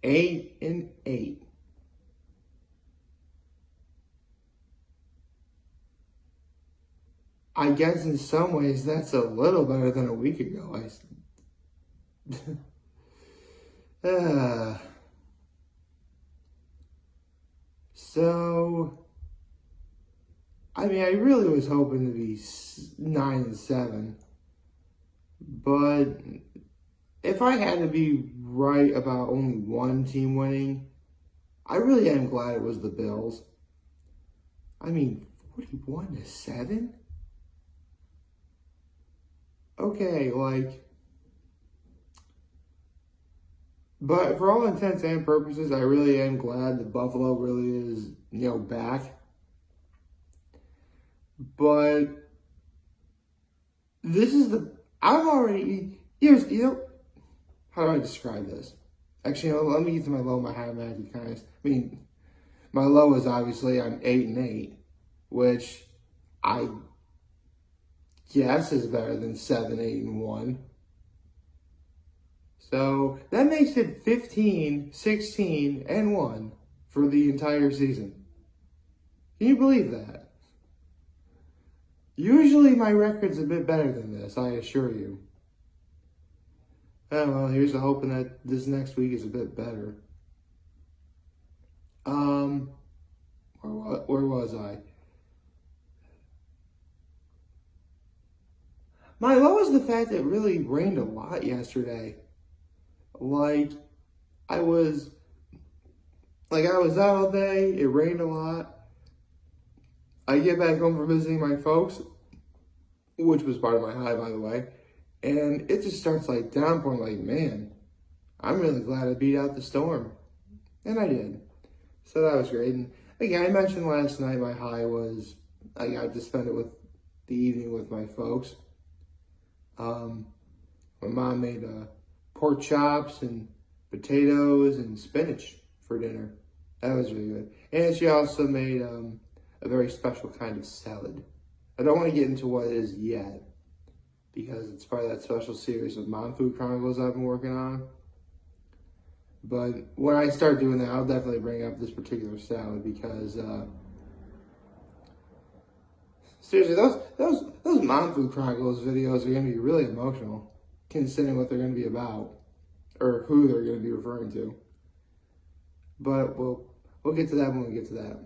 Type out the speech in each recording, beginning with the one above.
8-8. I guess in some ways that's a little better than a week ago. So, I mean, I really was hoping to be 9-7, but if I had to be right about only one team winning, I really am glad it was the Bills. I mean, 41-7? Okay, like, but for all intents and purposes, I really am glad that Buffalo really is, back. But this is I'm already, how do I describe this? Actually, let me get to my low, my high, magic kind of. I mean, my low is obviously I'm 8-8, which I guess is better than 7-8-1. So that makes it 15-16-1 for the entire season. Can you believe that? Usually my record's a bit better than this, I assure you. Oh, well, here's to hoping that this next week is a bit better. Where was I? My low is the fact that it really rained a lot yesterday. I was out all day, it rained a lot. I get back home from visiting my folks, which was part of my high, by the way, and it just starts downpouring. Man, I'm really glad I beat out the storm. And I did. So that was great. And again, I mentioned last night my high was I got to spend the evening with my folks. My mom made pork chops and potatoes and spinach for dinner. That was really good. And she also made a very special kind of salad. I don't want to get into what it is yet because it's part of that special series of Mom Food Chronicles I've been working on. But when I start doing that, I'll definitely bring up this particular salad because seriously, those Mom Food Chronicles videos are going to be really emotional, considering what they're going to be about or who they're going to be referring to. But we'll get to that when we get to that.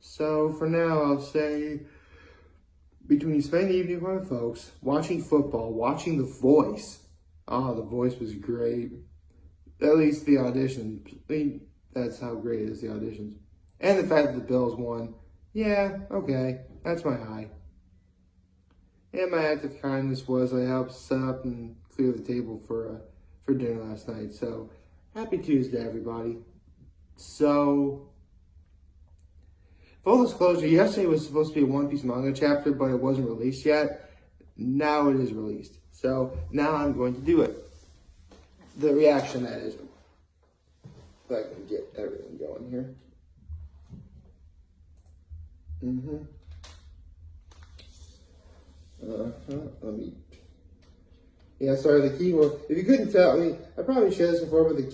So for now, I'll say between spending the evening with my folks, watching football, watching The Voice. Oh, The Voice was great. At least the auditions. I mean, that's how great it is, the auditions. And the fact that the Bills won. Yeah, okay. That's my high. And my act of kindness was I helped set up and clear the table for dinner last night. So, happy Tuesday, everybody. So, full disclosure, yesterday was supposed to be a One Piece manga chapter, but it wasn't released yet. Now it is released. So, now I'm going to do it. The reaction, that is. If I can get everything going here. Yeah, sorry, the keyboard. If you couldn't tell, I mean, I probably shared this before, but the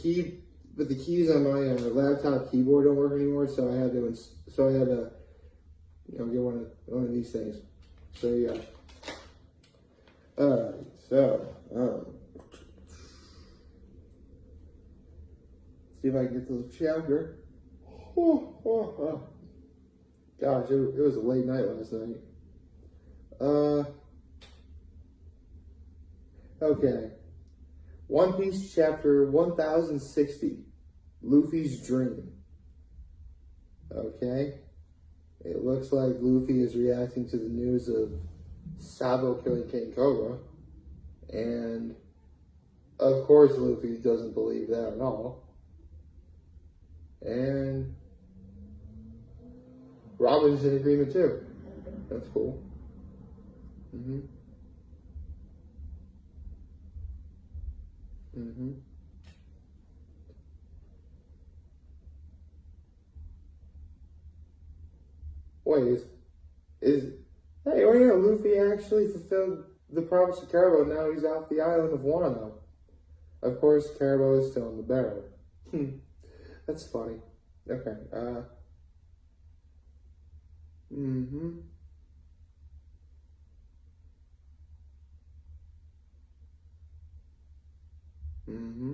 keys on my laptop keyboard don't work anymore, so I had to, get one of these things. So yeah. All right. So see if I can get to the chapter. Gosh, it was a late night last night. Okay. One Piece chapter 1060. Luffy's Dream. Okay. It looks like Luffy is reacting to the news of Sabo killing King Cobra. And of course Luffy doesn't believe that at all. And Robin's in agreement too. That's cool. Wait, hey, well, yeah, Luffy actually fulfilled the promise to Carbo. Now he's off the island of Wano. Of course, Carbo is still in the barrel. That's funny. Okay. Mm-hmm. Mm-hmm.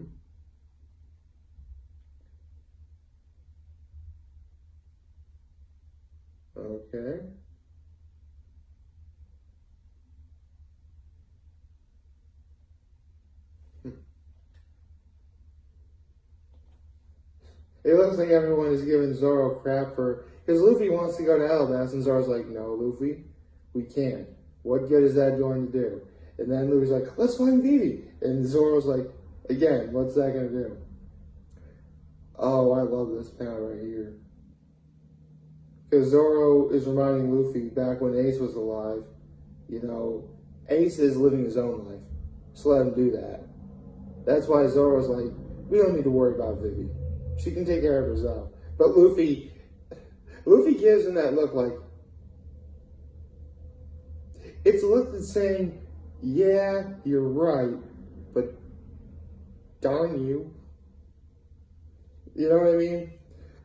Okay. It looks like everyone is giving Zoro crap for because Luffy wants to go to Alabasta, and Zoro's like, "No, Luffy, we can't. What good is that going to do?" And then Luffy's like, "Let's find Vivi," and Zoro's like, "Again, what's that going to do?" Oh, I love this panel right here because Zoro is reminding Luffy back when Ace was alive. You know, Ace is living his own life, so let him do that. That's why Zoro's like, "We don't need to worry about Vivi. She can take care of herself." But Luffy gives him that look like, it's a look that's saying, yeah, you're right, but darn you. You know what I mean?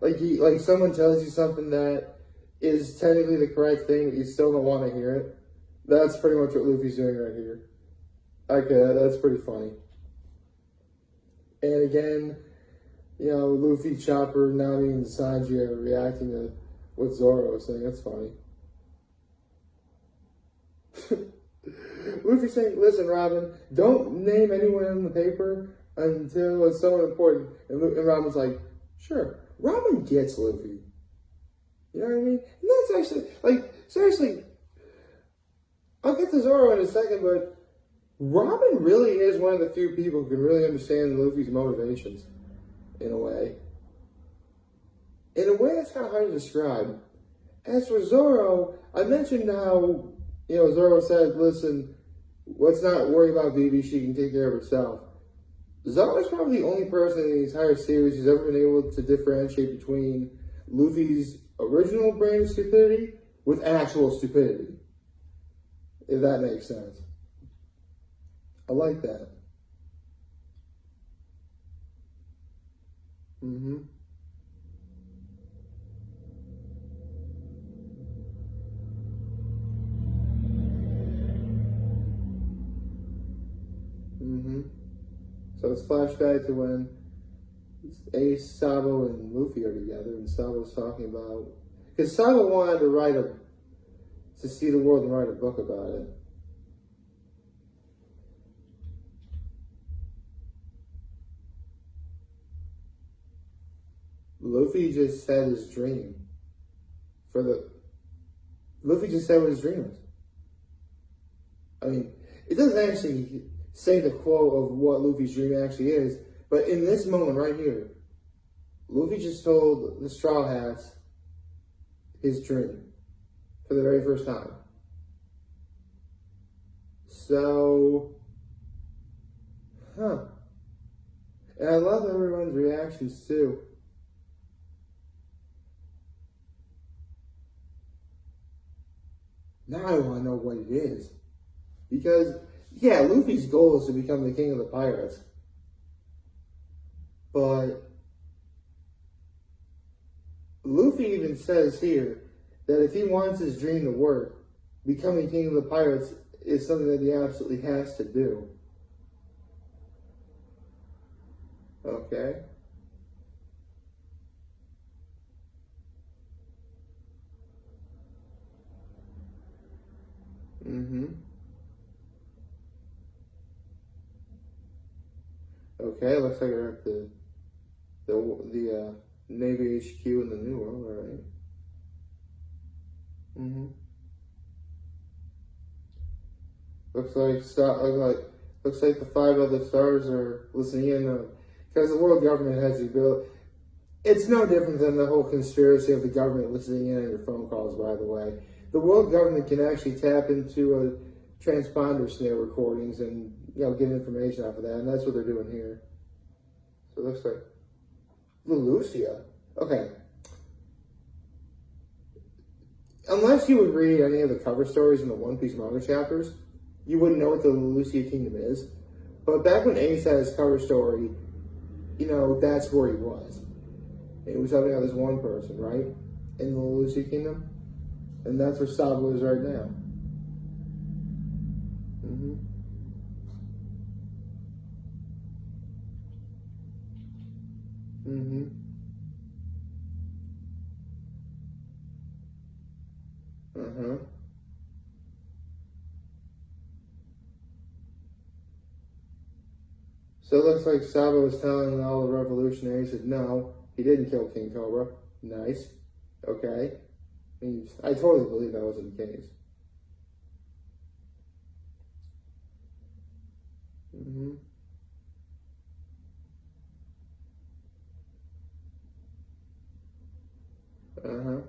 Like someone tells you something that is technically the correct thing, but you still don't want to hear it. That's pretty much what Luffy's doing right here. Okay, that's pretty funny. And again, you know, Luffy, Chopper, Nami, and Sanji are reacting to what Zoro is saying. That's funny. Luffy saying, "Listen, Robin, don't name anyone in the paper until it's someone important." And Robin's like, "Sure." Robin gets Luffy. You know what I mean? And that's actually, like, seriously, I'll get to Zoro in a second, but Robin really is one of the few people who can really understand Luffy's motivations. In a way that's kind of hard to describe. As for Zoro, I mentioned how, you know, Zoro said, "Listen, let's not worry about Vivi, she can take care of herself." Zoro is probably the only person in the entire series who's ever been able to differentiate between Luffy's original brand of stupidity with actual stupidity. If that makes sense. I like that. Mm-hmm. Mm-hmm. So it's flashback to when Ace, Sabo, and Luffy are together, and Sabo's talking about because Sabo wanted to see the world and write a book about it. Luffy just said his dream for the. Luffy just said what his dream is. I mean, it doesn't actually say the quote of what Luffy's dream actually is, but in this moment right here, Luffy just told the Straw Hats his dream for the very first time. So, and I love everyone's reactions too. Now I want to know what it is. Because, yeah, Luffy's goal is to become the king of the pirates. But Luffy even says here that if he wants his dream to work, becoming king of the pirates is something that he absolutely has to do. Okay. Mm-hmm. Okay, looks like we're at the Navy HQ in the New World, all right. Mm-hmm. Looks like the 5 other stars are listening in because the world government has the ability. It's no different than the whole conspiracy of the government listening in on your phone calls. By the way, the world government can actually tap into a transponder snare recordings and get information off of that, and that's what they're doing here. So it looks like Lucia. Okay. Unless you would read any of the cover stories in the One Piece manga chapters, you wouldn't know what the Lucia Kingdom is. But back when Ace had his cover story, that's where he was. And he was helping out this one person, right? In the Lucy Kingdom. And that's where Saba is right now. Mm-hmm. Mm-hmm. Uh-huh. So it looks like Saba was telling all the revolutionaries that no, he didn't kill King Cobra. Nice. Okay. I totally believe that wasn't the case. Mm-hmm. Uh-huh.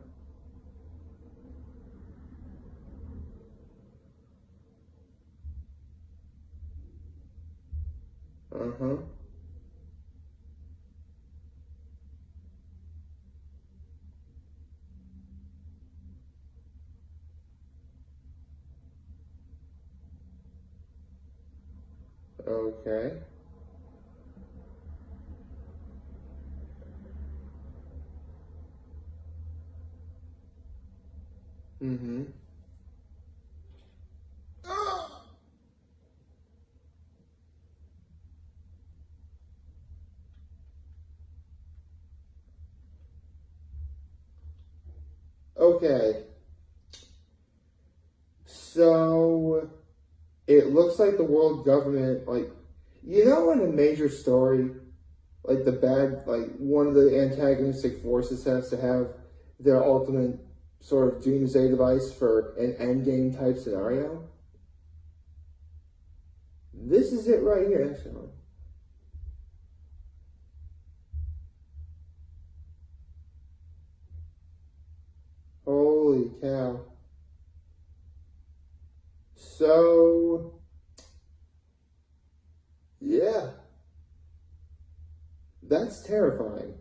Uh-huh. Okay. Mm-hmm. Okay. So it looks like the world government, like, in a major story, like one of the antagonistic forces has to have their ultimate sort of doomsday device for an endgame type scenario. This is it right here, actually. Holy cow. So, yeah, that's terrifying.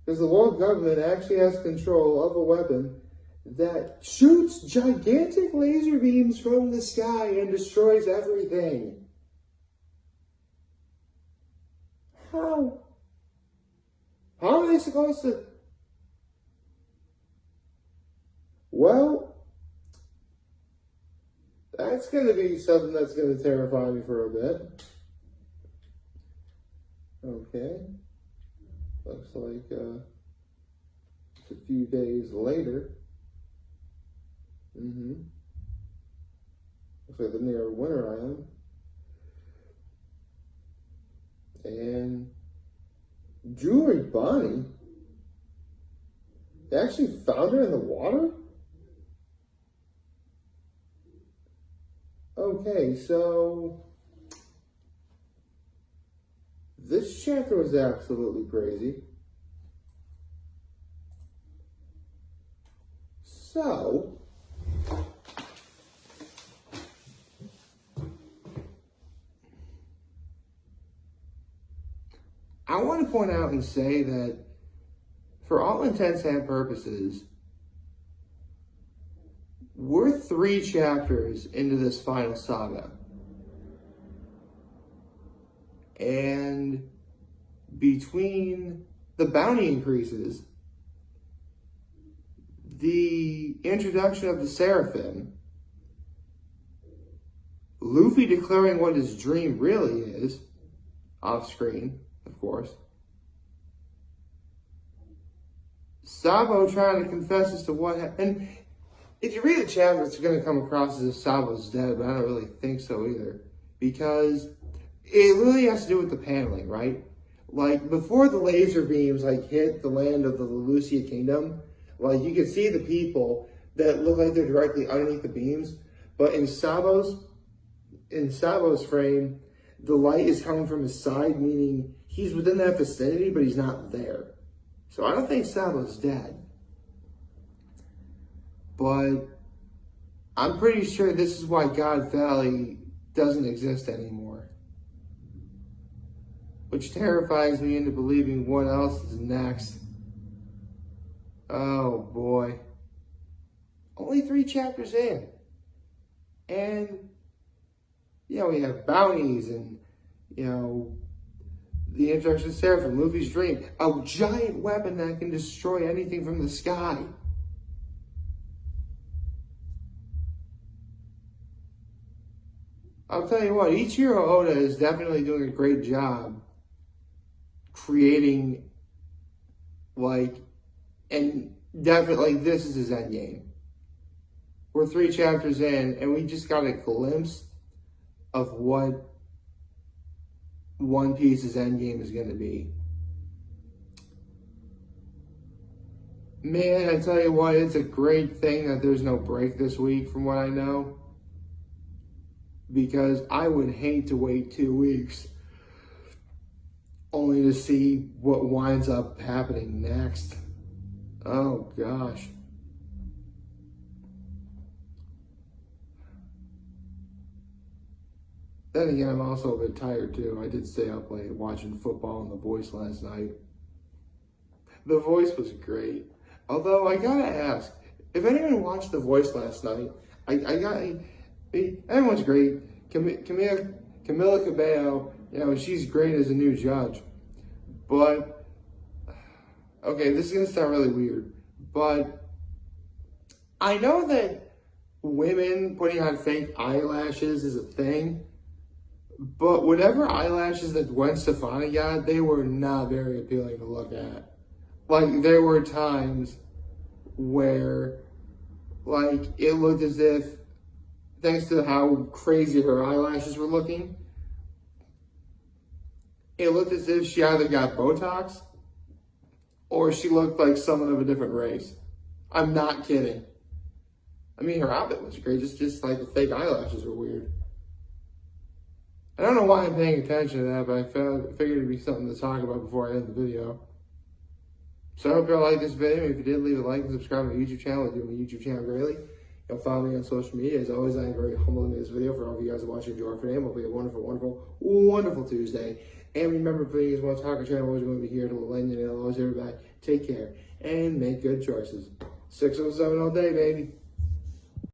Because the world government actually has control of a weapon that shoots gigantic laser beams from the sky and destroys everything. How? How are they supposed to? Well, that's going to be something that's going to terrify me for a bit. Okay. Looks like it's a few days later. Mm-hmm. Looks like they're near Winter Island. And Jewelry Bonnie? They actually found her in the water? Okay, so this chapter was absolutely crazy. So, I want to point out and say that for all intents and purposes, we're 3 chapters into this final saga. And between the bounty increases, the introduction of the Seraphim, Luffy declaring what his dream really is, off screen, of course, Sabo trying to confess as to what happened. If you read the chapter, it's going to come across as if Sabo's dead, but I don't really think so either. Because it really has to do with the paneling, right? Like, before the laser beams, hit the land of the Lucia Kingdom, you can see the people that look like they're directly underneath the beams. But in Sabo's frame, the light is coming from his side, meaning he's within that vicinity, but he's not there. So I don't think Sabo's dead. But I'm pretty sure this is why God Valley doesn't exist anymore. Which terrifies me into believing what else is next. Oh boy. Only 3 chapters in. And, we have bounties and, the introduction of Seraphim, Luffy's dream, a giant weapon that can destroy anything from the sky. I'll tell you what, Ichiro Oda is definitely doing a great job creating, and definitely this is his end game. We're 3 chapters in, and we just got a glimpse of what One Piece's end game is going to be. Man, I tell you what, it's a great thing that there's no break this week from what I know. Because I would hate to wait 2 weeks only to see what winds up happening next. Oh, gosh. Then again, I'm also a bit tired, too. I did stay up late watching football on The Voice last night. The Voice was great. Although, I gotta ask, if anyone watched The Voice last night, everyone's great. Camila Cabello, she's great as a new judge. But, okay, this is going to sound really weird. But I know that women putting on fake eyelashes is a thing. But whatever eyelashes that Gwen Stefani got, they were not very appealing to look at. There were times where, it looked as if, thanks to how crazy her eyelashes were looking, it looked as if she either got Botox or she looked like someone of a different race. I'm not kidding. I mean, her outfit was great, just the fake eyelashes were weird. I don't know why I'm paying attention to that, but I figured it'd be something to talk about before I end the video. So I hope y'all liked this video. If you did, leave a like and subscribe to my YouTube channel. It would do my YouTube channel greatly. You'll follow me on social media. As always, I am very humbled to make this video. For all of you guys watching, enjoy for today. Hope you have a wonderful, wonderful, wonderful Tuesday. And remember, if you guys want to talk, our channel, always going to be here to lend you. Always everybody, take care and make good choices. 607 all day, baby.